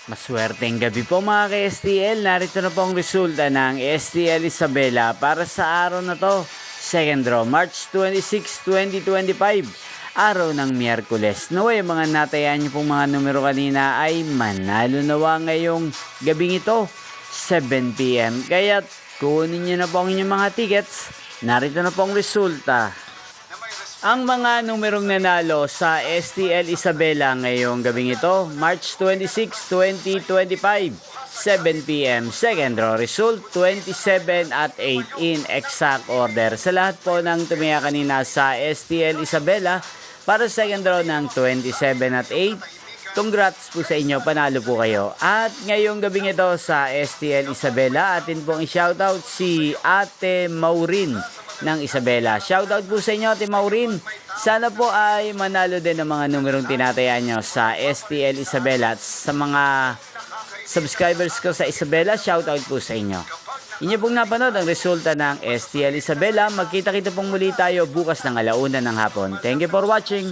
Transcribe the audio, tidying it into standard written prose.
Maswerteng gabi po mga ka-STL. Narito na po ang resulta ng STL Isabela para sa araw na to. Second draw, March 26, 2025. Araw ng Miyerkules. Naway mga natayaan niyo pong mga numero kanina ay manalo nawa ngayong gabing ito, 7 PM. Kaya kunin niyo na po ang inyong mga tickets. Narito na po ang resulta. Ang mga numerong nanalo sa STL Isabela ngayong gabing ito, March 26, 2025, 7 PM. Second draw result, 27 at 8 in exact order. Sa lahat po ng tumaya kanina sa STL Isabela para sa second draw ng 27 at 8, congrats po sa inyo, panalo po kayo. At ngayong gabing ito sa STL Isabela, atin pong i-shoutout si Ate Maureen ng Isabela. Shoutout po sa inyo, Ate Maureen. Sana po ay manalo din ng mga numerong tinatayaan nyo sa STL Isabela. At sa mga subscribers ko sa Isabela, shoutout po sa inyo. Inyo pong napanood ang resulta ng STL Isabela. Magkita-kita pong muli tayo bukas ng 1:00 ng hapon. Thank you for watching.